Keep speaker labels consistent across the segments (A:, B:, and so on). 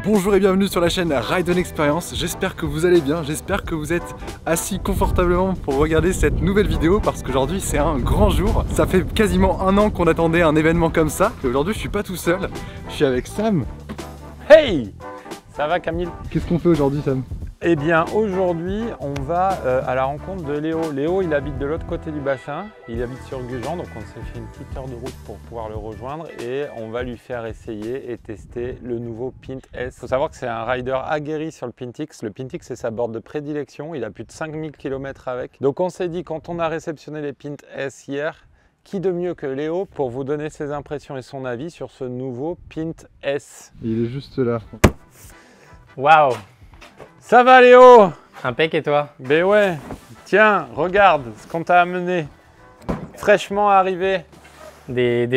A: Bonjour et bienvenue sur la chaîne Ride On Experience. J'espère que vous allez bien, j'espère que vous êtes assis confortablement pour regarder cette nouvelle vidéo parce qu'aujourd'hui c'est un grand jour. Ça fait quasiment un an qu'on attendait un événement comme ça et aujourd'hui je suis pas tout seul, je suis avec Sam.
B: Hey! Ça va Camille?
A: Qu'est-ce qu'on fait aujourd'hui Sam?
B: Eh bien aujourd'hui on va à la rencontre de Léo. Léo il habite de l'autre côté du bassin, il habite sur Gujan, donc on s'est fait une petite heure de route pour pouvoir le rejoindre et on va lui faire essayer et tester le nouveau Pint S. Il faut savoir que c'est un rider aguerri sur le Pintix. Le Pintix c'est sa board de prédilection, il a plus de 5000 km avec. Donc on s'est dit quand on a réceptionné les Pint S hier, qui de mieux que Léo pour vous donner ses impressions et son avis sur ce nouveau Pint S.
A: Il est juste là.
C: Waouh!
B: Ça va Léo?
C: Impec et toi?
B: Ben ouais, tiens, regarde ce qu'on t'a amené. Fraîchement arrivé.
C: Des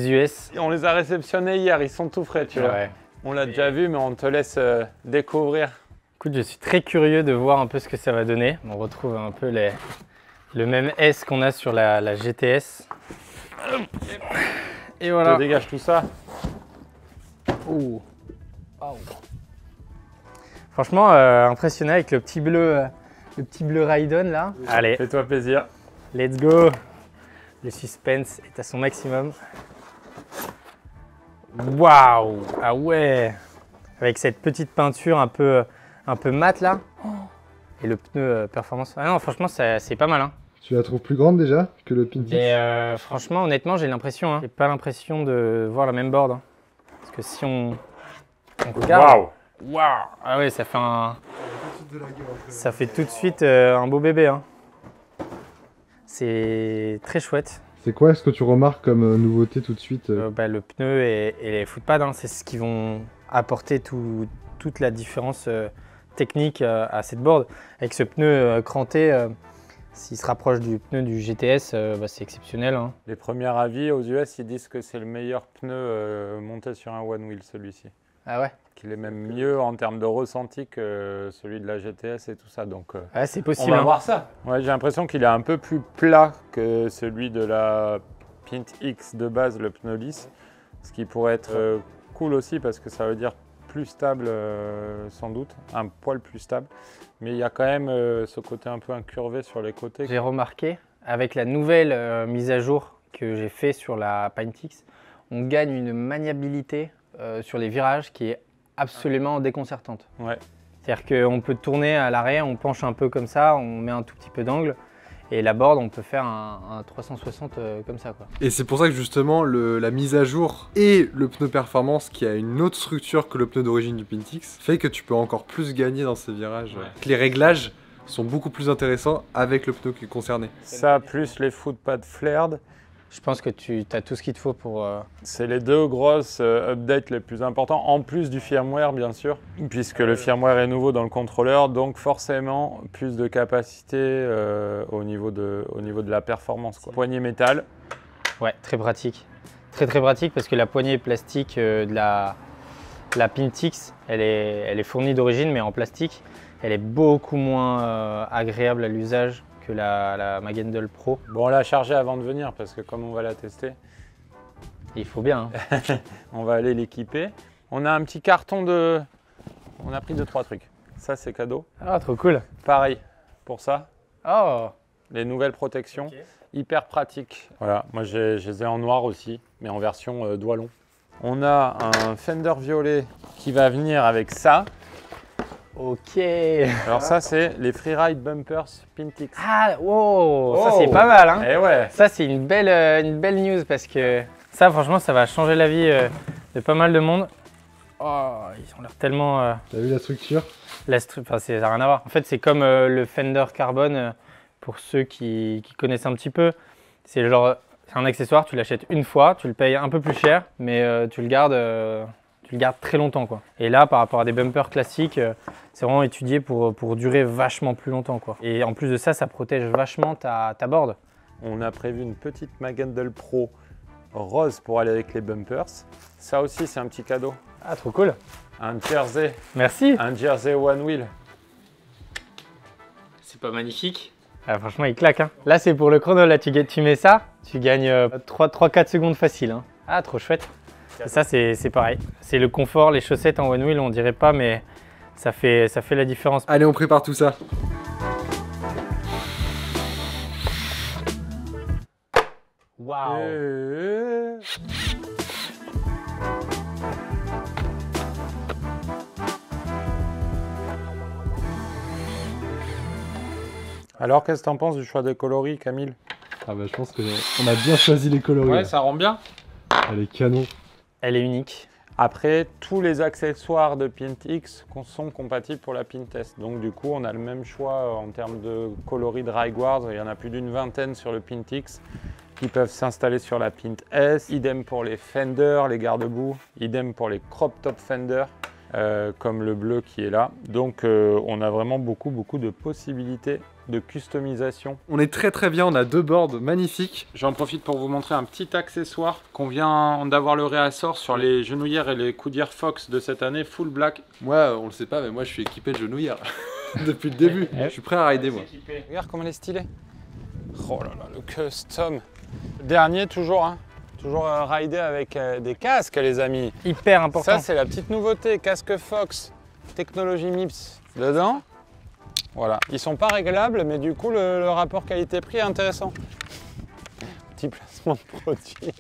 C: US.
B: On les a réceptionnés hier, ils sont tout frais, tu vois.
C: Ouais.
B: On l'a déjà vu, mais on te laisse découvrir.
C: Écoute, je suis très curieux de voir un peu ce que ça va donner. On retrouve un peu le même S qu'on a sur la GTS. Et voilà.
B: Je dégage tout ça.
C: Ouh. Wow. Franchement, impressionné avec le petit bleu Ride-On là. Allez,
B: Fais-toi plaisir.
C: let's go. Le suspense est à son maximum. Waouh! Ah ouais! Avec cette petite peinture un peu mat là. Et le pneu performance. Ah non, franchement, c'est pas mal. Hein.
A: Tu la trouves plus grande déjà que le Pintix?
C: Et franchement, honnêtement, j'ai l'impression. Hein, j'ai pas l'impression de voir la même board. Hein. Parce que si on regarde.
B: Waouh!
C: Waouh! Ah ouais, ça fait tout de suite un beau bébé. Hein. C'est très chouette.
A: C'est quoi ce que tu remarques comme nouveauté tout de suite?
C: Le pneu et les footpads, hein, c'est ce qui vont apporter toute la différence technique à cette board. Avec ce pneu cranté, s'il se rapproche du pneu du GTS, c'est exceptionnel. Hein.
B: Les premiers avis aux US, ils disent que c'est le meilleur pneu monté sur un one wheel, celui-ci.
C: Ah ouais?
B: Qu'il est même mieux en termes de ressenti que celui de la GTS et tout ça. Donc,
C: Ouais, c'est
B: on
C: possible.
B: va
C: Hein.
B: voir ça. Ouais, j'ai l'impression qu'il est un peu plus plat que celui de la Pint X de base, le pneu lisse. Ce qui pourrait être cool aussi parce que ça veut dire plus stable sans doute, un poil plus stable. Mais il y a quand même ce côté un peu incurvé sur les côtés.
C: J'ai remarqué, avec la nouvelle mise à jour que j'ai fait sur la Pintix, on gagne une maniabilité sur les virages qui est absolument déconcertante.
B: Ouais.
C: C'est-à-dire qu'on peut tourner à l'arrêt, on penche un peu comme ça, on met un tout petit peu d'angle. Et la board, on peut faire un 360 comme ça. Quoi.
A: Et c'est pour ça que justement la mise à jour et le pneu performance qui a une autre structure que le pneu d'origine du Pintix fait que tu peux encore plus gagner dans ces virages. Ouais. Les réglages sont beaucoup plus intéressants avec le pneu qui est concerné.
B: Ça plus les footpads flared.
C: Je pense que tu as tout ce qu'il te faut pour...
B: C'est les deux grosses updates les plus importants, en plus du firmware bien sûr, puisque le firmware est nouveau dans le contrôleur, donc forcément plus de capacité au niveau de la performance. Quoi. Poignée métal.
C: Ouais, très pratique. Très pratique parce que la poignée plastique de la Pintix, elle est fournie d'origine mais en plastique. Elle est beaucoup moins agréable à l'usage que la Magendel Pro.
B: Bon, on l'a chargée avant de venir parce que comme on va la tester,
C: il faut bien. Hein.
B: On va aller l'équiper. On a un petit carton de... On a pris 2-3 trucs. Ça, c'est cadeau.
C: Ah, trop cool.
B: Pareil pour ça.
C: Oh.
B: Les nouvelles protections. Okay. Hyper pratique. Voilà, moi je les ai en noir aussi, mais en version doigt long. On a un fender violet qui va venir avec ça.
C: Ok.
B: Alors ça c'est les freeride bumpers Pintix.
C: Ah wow, ça c'est pas mal hein.
B: Et ouais.
C: Ça c'est une belle news parce que ça franchement ça va changer la vie de pas mal de monde. Oh ils ont l'air tellement.
A: T'as vu la structure?
C: Enfin ça n'a rien à voir. En fait c'est comme le Fender Carbone pour ceux qui connaissent un petit peu. C'est genre c'est un accessoire, tu l'achètes une fois, tu le payes un peu plus cher, mais tu le gardes très longtemps quoi. Et là par rapport à des bumpers classiques, c'est vraiment étudié pour durer vachement plus longtemps quoi. Et en plus de ça, ça protège vachement ta board.
B: On a prévu une petite Magendel Pro rose pour aller avec les bumpers. Ça aussi c'est un petit cadeau.
C: Ah trop cool.
B: Un jersey.
C: Merci.
B: Un jersey one wheel.
C: C'est pas magnifique? Ah, franchement il claque hein. Là c'est pour le chrono, là tu mets ça, tu gagnes 3-4 secondes facile hein. Ah trop chouette. Et ça, c'est pareil. C'est le confort, les chaussettes en one wheel, on dirait pas, mais ça fait la différence.
A: Allez, on prépare tout ça.
B: Waouh. Alors, qu'est-ce que t'en penses du choix des coloris, Camille?
A: Ah bah je pense qu'on a bien choisi les coloris.
B: Ouais, ça rend bien.
A: Elle est canon.
C: Elle est unique.
B: Après, tous les accessoires de PintX sont compatibles pour la Pintest. Donc du coup, on a le même choix en termes de coloris dry guards. Il y en a plus d'une vingtaine sur le PintX qui peuvent s'installer sur la Pint S. Idem pour les fenders, les garde-boue. Idem pour les crop top fenders, comme le bleu qui est là. Donc on a vraiment beaucoup de possibilités de customisation.
A: On est très bien, on a 2 boards magnifiques.
B: J'en profite pour vous montrer un petit accessoire qu'on vient d'avoir le réassort sur les genouillères et les coudières Fox de cette année, full black.
A: Moi, on le sait pas, mais moi je suis équipé de genouillères depuis le début. Je suis prêt à rider moi.
B: Regarde comme elle est stylée. Oh là là, le custom. Dernier toujours, hein. Toujours rider avec des casques les amis.
C: Hyper important.
B: Ça c'est la petite nouveauté, casque Fox, technologie MIPS dedans. Voilà, ils sont pas réglables, mais du coup le rapport qualité-prix est intéressant. Petit placement de produit.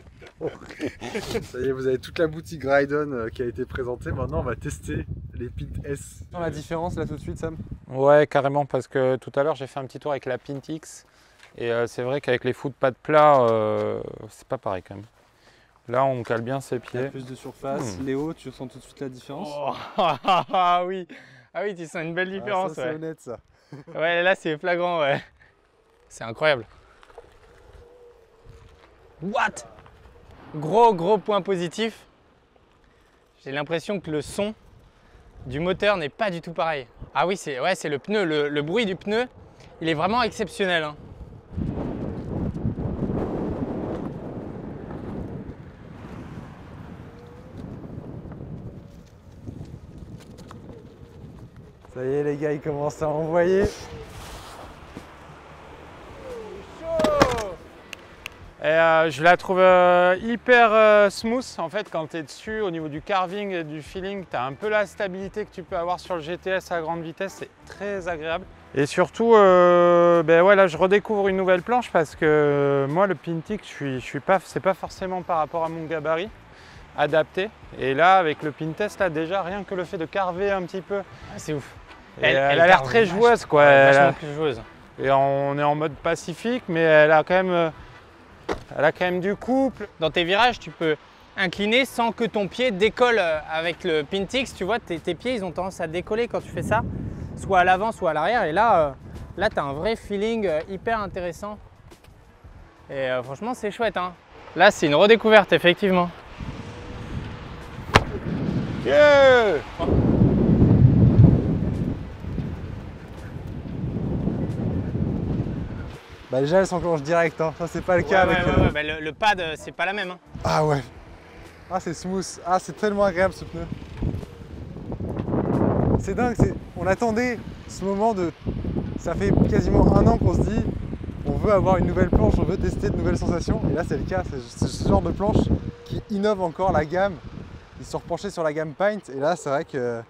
A: Ça y est, vous avez toute la boutique Rydon qui a été présentée. Maintenant, on va tester les Pint S. La différence là tout de suite, Sam?
B: Ouais, carrément, parce que tout à l'heure j'ai fait un petit tour avec la PintX et c'est vrai qu'avec les footpads plats, c'est pas pareil quand même. Là, on cale bien ses pieds.
A: Plus de surface. Léo, tu ressens tout de suite la différence?
C: Oh, oui. Ah oui, tu sens une belle différence.
A: Ça, c'est honnête ça.
C: Ouais, là c'est flagrant, ouais. C'est incroyable. What? Gros point positif. J'ai l'impression que le son du moteur n'est pas du tout pareil. Ah oui, c'est le pneu, le bruit du pneu, il est vraiment exceptionnel. Hein.
A: Ça y est les gars, ils commencent à envoyer.
B: Et je la trouve hyper smooth en fait quand tu es dessus au niveau du carving et du feeling. Tu as un peu la stabilité que tu peux avoir sur le GTS à grande vitesse, c'est très agréable. Et surtout, ouais, là je redécouvre une nouvelle planche parce que moi le Pintix, c'est pas forcément par rapport à mon gabarit adapté. Et là avec le Pintest, là déjà rien que le fait de carver un petit peu,
C: c'est ouf.
B: Elle a l'air très joueuse quoi.
C: Vachement plus joueuse.
B: Et on est en mode pacifique, mais elle a quand même du couple.
C: Dans tes virages, tu peux incliner sans que ton pied décolle. Avec le Pintix, tu vois, tes pieds, ils ont tendance à décoller quand tu fais ça, soit à l'avant, soit à l'arrière. Et là, tu as un vrai feeling hyper intéressant. Et franchement, c'est chouette. Hein. Là, c'est une redécouverte, effectivement.
B: Yeah.
A: Bah déjà elle s'enclenche direct, hein. Ça c'est pas le cas avec...
C: Bah, le pad c'est pas la même. Hein.
A: Ah ouais. Ah c'est smooth, ah c'est tellement agréable ce pneu. C'est dingue, on attendait ce moment de... Ça fait quasiment 1 an qu'on se dit on veut avoir une nouvelle planche, on veut tester de nouvelles sensations. Et là c'est le cas, c'est ce genre de planche qui innove encore la gamme. Ils se sont repenchés sur la gamme Pint et là c'est vrai que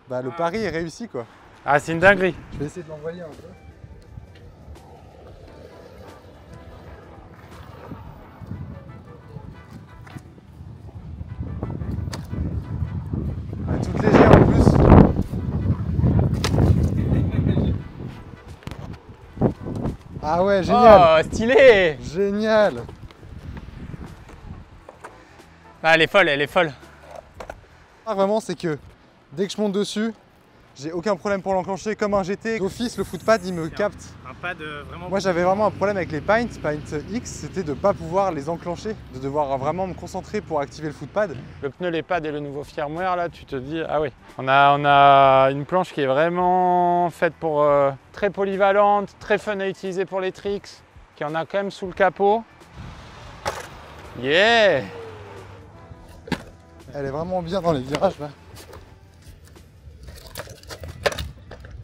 A: bah, le pari est réussi quoi.
B: Ah c'est une dinguerie.
A: Je vais essayer de l'envoyer un peu. Toute légère en plus. Ah ouais, génial.
C: Oh, stylé.
A: Génial.
C: Ah, elle est folle, elle est folle.
A: Ah, vraiment, c'est que dès que je monte dessus, j'ai aucun problème pour l'enclencher comme un GT. D'office, le footpad, il me capte.
C: Un pad vraiment...
A: Moi, j'avais vraiment un problème avec les Pint X, c'était de ne pas pouvoir les enclencher, de devoir vraiment me concentrer pour activer le footpad.
B: Le pneu, les pads et le nouveau firmware, là, tu te dis, ah oui, on a une planche qui est vraiment faite pour très polyvalente, très fun à utiliser pour les tricks, qui en a quand même sous le capot. Yeah!
A: Elle est vraiment bien dans les virages, là.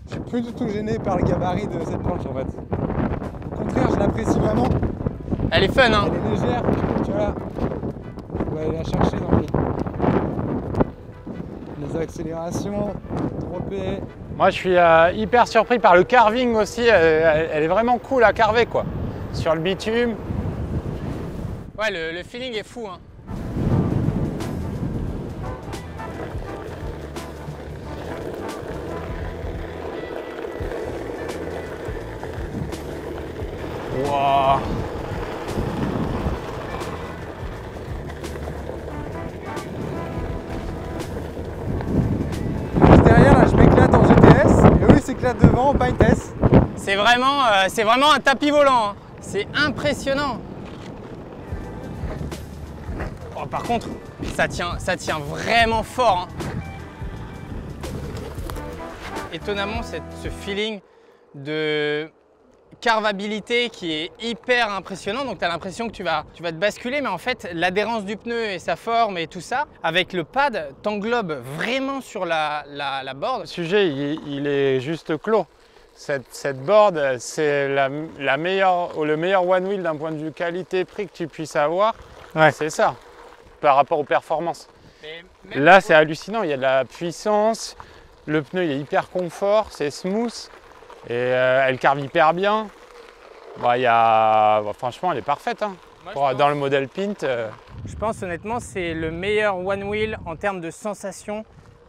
A: Je suis plus du tout gêné par le gabarit de cette planche, en fait. Au contraire, je l'apprécie vraiment.
C: Elle est fun, hein.
A: Elle est légère, tu vois là. On va aller la chercher dans les... Les accélérations, dropper.
B: Moi je suis hyper surpris par le carving aussi, elle est vraiment cool à carver quoi. Sur le bitume.
C: Ouais, le feeling est fou, hein.
B: Wow.
A: Derrière là je m'éclate en GTS et eux ils s'éclatent devant en Paint S.
C: C'est vraiment un tapis volant, hein. C'est impressionnant. Oh, par contre, ça tient vraiment fort, hein. Étonnamment, ce feeling de carvabilité qui est hyper impressionnant. Donc tu as l'impression que tu vas te basculer, mais en fait l'adhérence du pneu et sa forme et tout ça, avec le pad, t'englobe vraiment sur la board.
B: Le sujet il est juste clos. Cette board, c'est le meilleur one wheel d'un point de vue qualité-prix que tu puisses avoir.
C: Ouais.
B: C'est ça, par rapport aux performances. Là c'est hallucinant, il y a de la puissance, le pneu il est hyper confort, c'est smooth. Et elle carve hyper bien. Bon, franchement, elle est parfaite. Hein. Dans le modèle Pint.
C: Je pense honnêtement c'est le meilleur one wheel en termes de sensation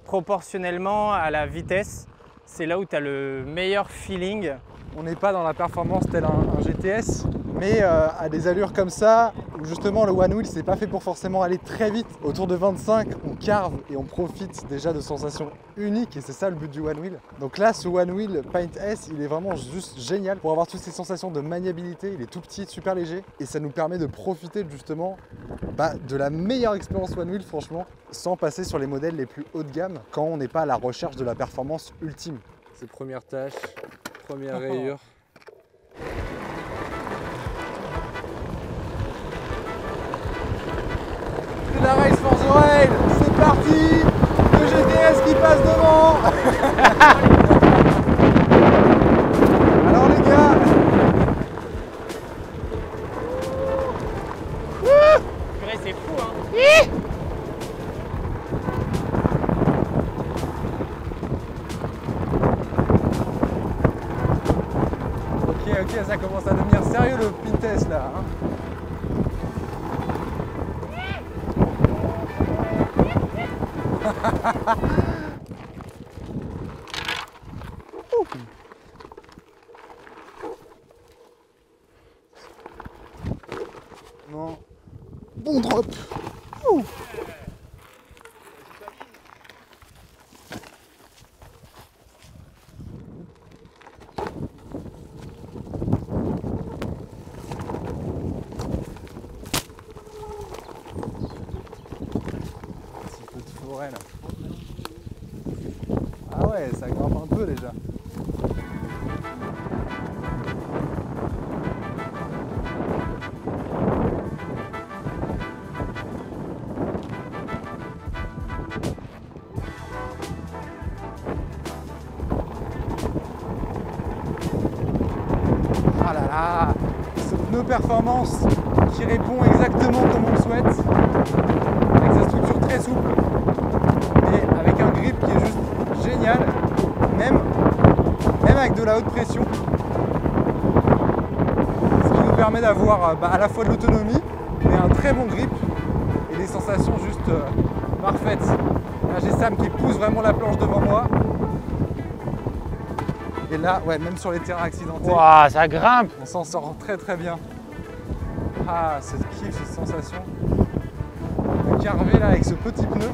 C: proportionnellement à la vitesse. C'est là où tu as le meilleur feeling.
A: On n'est pas dans la performance tel un GTS, mais à des allures comme ça, où justement le one wheel c'est pas fait pour forcément aller très vite. Autour de 25, on carve et on profite déjà de sensations uniques et c'est ça le but du one wheel. Donc là, ce one wheel Paint S, il est vraiment juste génial pour avoir toutes ces sensations de maniabilité. Il est tout petit, super léger et ça nous permet de profiter justement de la meilleure expérience one wheel franchement, sans passer sur les modèles les plus haut de gamme quand on n'est pas à la recherche de la performance ultime.
D: Ces premières tâches, première rayure.
A: C'est la race for the rail, c'est parti. Le GTS qui passe devant. Alors les gars,
C: Purée, c'est fou, hein.
A: ok, ça commence à devenir sérieux le Pintes là. Hein. Non. Bon drop. Là. Ah ouais, ça grimpe un peu déjà. Ah là là, ce pneu performance qui répond exactement comme on le souhaite, avec sa structure très souple. Et avec un grip qui est juste génial, même avec de la haute pression. Ce qui nous permet d'avoir à la fois de l'autonomie, mais un très bon grip et des sensations juste parfaites. Là j'ai Sam qui pousse vraiment la planche devant moi. Et là, ouais, même sur les terrains accidentés,
B: Wow, ça grimpe.
A: On s'en sort très très bien. Ah, ce kiff, cette sensation de carver là avec ce petit pneu.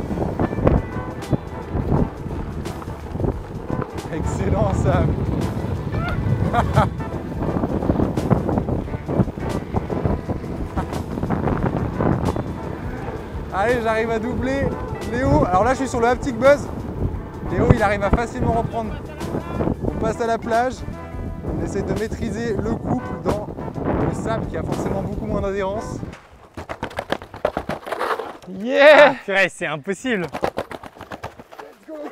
A: Excellent Sam. Allez, j'arrive à doubler Léo. Alors là, je suis sur le haptic buzz. Léo, il arrive à facilement reprendre. On passe à la plage. On essaie de maîtriser le couple dans le sable qui a forcément beaucoup moins d'adhérence.
B: Yeah.
C: Purée, c'est impossible.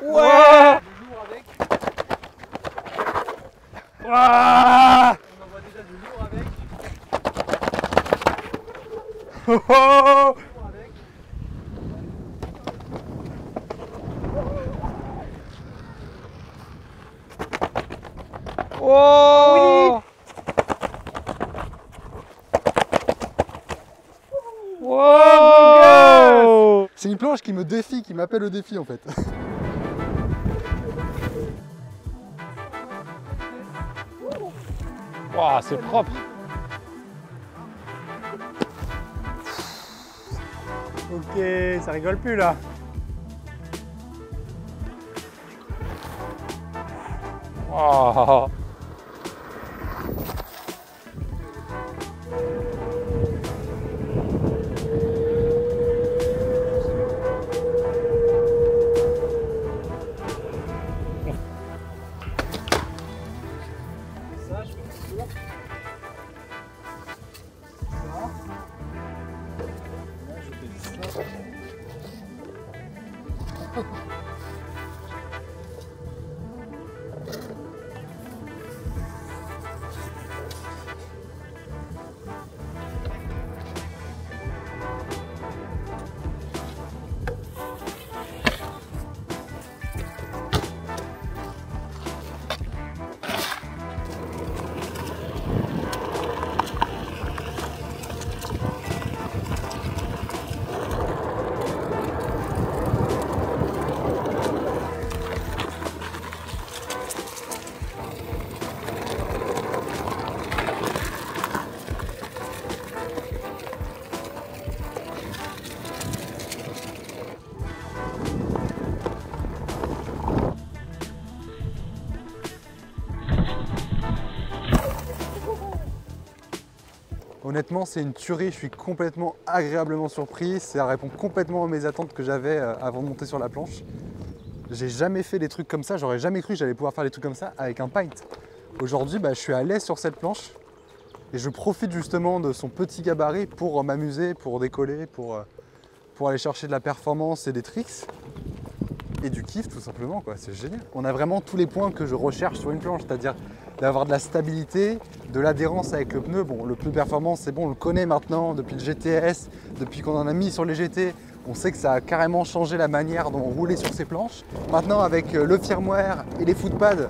B: Ouais.
A: On envoie déjà du lourd avec.
B: Oh, oh. Oh! Wow!
A: C'est une planche qui me défie, qui m'appelle au défi en fait.
B: Wow, c'est propre.
C: Ok, ça rigole plus là.
B: Wow.
A: Honnêtement, c'est une tuerie, je suis complètement agréablement surpris. Ça répond complètement à mes attentes que j'avais avant de monter sur la planche. J'ai jamais fait des trucs comme ça, j'aurais jamais cru que j'allais pouvoir faire des trucs comme ça avec un Pint. Aujourd'hui, je suis à l'aise sur cette planche et je profite justement de son petit gabarit pour m'amuser, pour décoller, pour aller chercher de la performance et des tricks. Et du kiff tout simplement, quoi. C'est génial. On a vraiment tous les points que je recherche sur une planche, c'est-à-dire d'avoir de la stabilité, de l'adhérence avec le pneu. Bon, le pneu performance, c'est bon, on le connaît maintenant depuis le GTS, depuis qu'on en a mis sur les GT. On sait que ça a carrément changé la manière dont on roulait sur ces planches. Maintenant, avec le firmware et les footpads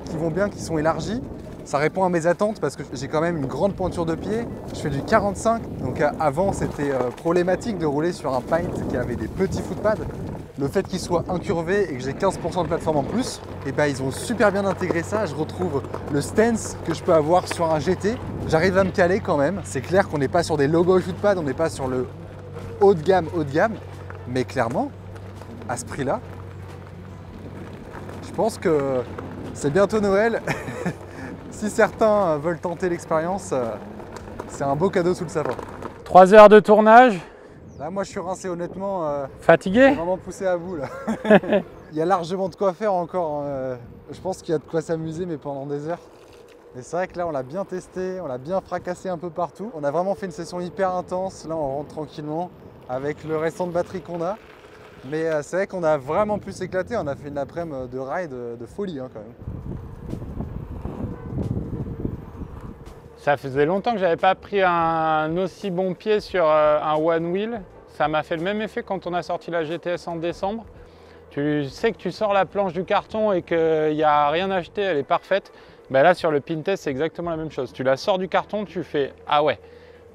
A: qui vont bien, qui sont élargis, ça répond à mes attentes parce que j'ai quand même une grande pointure de pied. Je fais du 45, donc avant c'était problématique de rouler sur un Pint qui avait des petits footpads. Le fait qu'il soit incurvé et que j'ai 15% de plateforme en plus, et ils ont super bien intégré ça. Je retrouve le stance que je peux avoir sur un GT. J'arrive à me caler quand même. C'est clair qu'on n'est pas sur des logos footpads, on n'est pas sur le haut de gamme, mais clairement, à ce prix-là, je pense que c'est bientôt Noël. Si certains veulent tenter l'expérience, c'est un beau cadeau sous le sapin.
B: 3 heures de tournage.
A: Là, moi, je suis rincé, honnêtement.
B: Fatigué?
A: Vraiment poussé à bout, là. Il y a largement de quoi faire encore. Je pense qu'il y a de quoi s'amuser, mais pendant des heures. Et c'est vrai que là, on l'a bien testé, on l'a bien fracassé un peu partout. On a vraiment fait une session hyper intense. Là, on rentre tranquillement avec le restant de batterie qu'on a. Mais c'est vrai qu'on a vraiment pu s'éclater. On a fait une après-midi de ride de folie, quand même.
B: Ça faisait longtemps que j'avais pas pris un aussi bon pied sur un one wheel. Ça m'a fait le même effet quand on a sorti la GTS en décembre. Tu sais que tu sors la planche du carton et qu'il n'y a rien à acheter, elle est parfaite. Là sur le Pintest, c'est exactement la même chose. Tu la sors du carton, tu fais « Ah ouais !»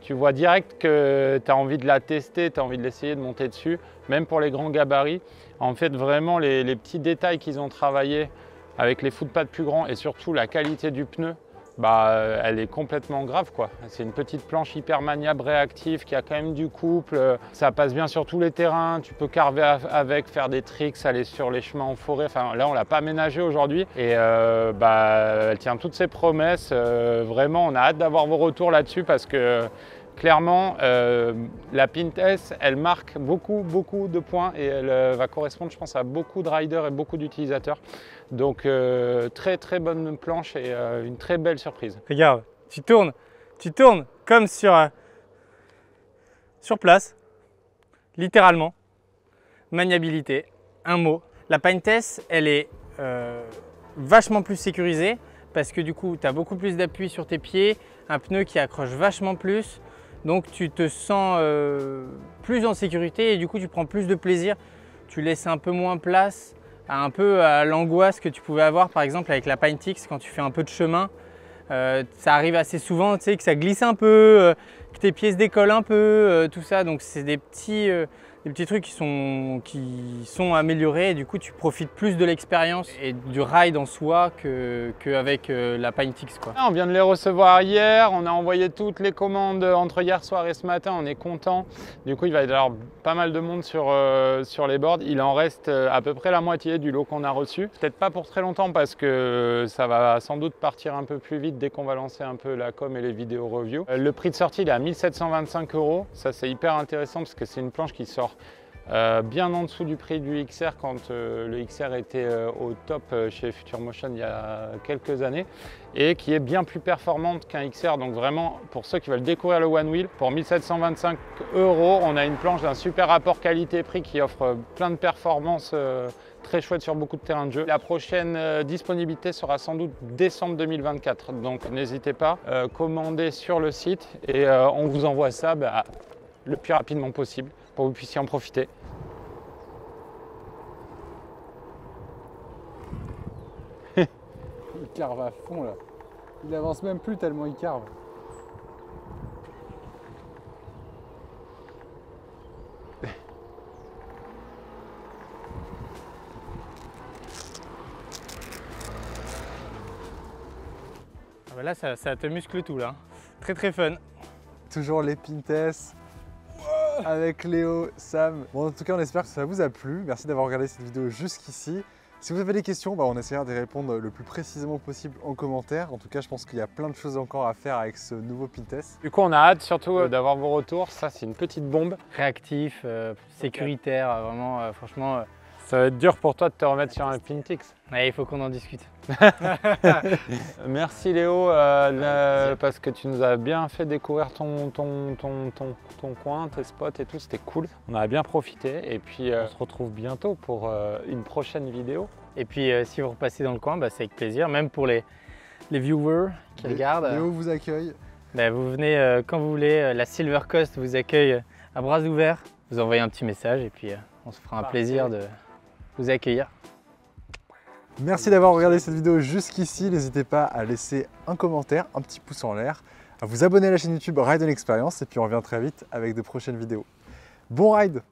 B: Tu vois direct que tu as envie de la tester, tu as envie de l'essayer, de monter dessus. Même pour les grands gabarits. En fait, vraiment, les petits détails qu'ils ont travaillé avec les footpads plus grands et surtout la qualité du pneu, elle est complètement grave, quoi. C'est une petite planche hyper maniable, réactive, qui a quand même du couple. Ça passe bien sur tous les terrains. Tu peux carver avec, faire des tricks, aller sur les chemins en forêt. Enfin, là, on l'a pas aménagé aujourd'hui. Et elle tient toutes ses promesses. Vraiment, on a hâte d'avoir vos retours là-dessus parce que clairement, la Pintest, elle marque beaucoup de points et elle va correspondre, je pense, à beaucoup de riders et beaucoup d'utilisateurs. Donc, très bonne planche et une très belle surprise.
C: Regarde, tu tournes comme sur place, littéralement. Maniabilité, un mot. La Pintest, elle est vachement plus sécurisée parce que du coup, tu as beaucoup plus d'appui sur tes pieds, un pneu qui accroche vachement plus. Donc tu te sens plus en sécurité et du coup tu prends plus de plaisir. Tu laisses un peu moins place à l'angoisse que tu pouvais avoir par exemple avec la Pintx quand tu fais un peu de chemin. Ça arrive assez souvent, tu sais, que ça glisse un peu, que tes pieds se décollent un peu, tout ça. Donc c'est des petits trucs qui sont améliorés et du coup tu profites plus de l'expérience et du ride en soi qu'avec la PineTix, quoi.
B: On vient de les recevoir hier, on a envoyé toutes les commandes entre hier soir et ce matin, on est content. Du coup il va y avoir pas mal de monde sur les boards. Il en reste à peu près la moitié du lot qu'on a reçu. Peut-être pas pour très longtemps parce que ça va sans doute partir un peu plus vite dès qu'on va lancer un peu la com et les vidéos review. Le prix de sortie il est à 1725 €. Ça c'est hyper intéressant parce que c'est une planche qui sort bien en dessous du prix du XR quand le XR était au top chez Future Motion il y a quelques années et qui est bien plus performante qu'un XR. Donc vraiment pour ceux qui veulent découvrir le One Wheel, pour 1725 €, on a une planche d'un super rapport qualité-prix qui offre plein de performances très chouettes sur beaucoup de terrains de jeu. La prochaine disponibilité sera sans doute décembre 2024, donc n'hésitez pas, commandez sur le site et on vous envoie ça le plus rapidement possible pour que vous puissiez en profiter.
A: Il carve à fond là. Il avance même plus tellement il carve.
C: Ah bah là ça te muscle tout là. Très très fun.
A: Toujours les Pintes avec Léo, Sam. Bon, en tout cas, on espère que ça vous a plu. Merci d'avoir regardé cette vidéo jusqu'ici. Si vous avez des questions, on essaiera d'y répondre le plus précisément possible en commentaire. En tout cas, je pense qu'il y a plein de choses encore à faire avec ce nouveau Pintes.
B: Du coup, on a hâte surtout d'avoir vos retours. Ça, c'est une petite bombe.
C: Réactif, sécuritaire, vraiment, franchement.
B: Ça va être dur pour toi de te remettre sur un Pintix.
C: Ouais, il faut qu'on en discute.
B: Merci Léo, parce que tu nous as bien fait découvrir ton coin, tes spots et tout, c'était cool. On a bien profité et puis on se retrouve bientôt pour une prochaine vidéo.
C: Et puis si vous repassez dans le coin, c'est avec plaisir, même pour les viewers qui regardent.
A: Léo vous accueille.
C: Vous venez quand vous voulez, la Silver Coast vous accueille à bras ouverts. Vous envoyez un petit message et puis on se fera un plaisir de vous accueillir.
A: Merci d'avoir regardé cette vidéo jusqu'ici. N'hésitez pas à laisser un commentaire, un petit pouce en l'air, à vous abonner à la chaîne YouTube Ride On Experience et puis on revient très vite avec de prochaines vidéos. Bon ride!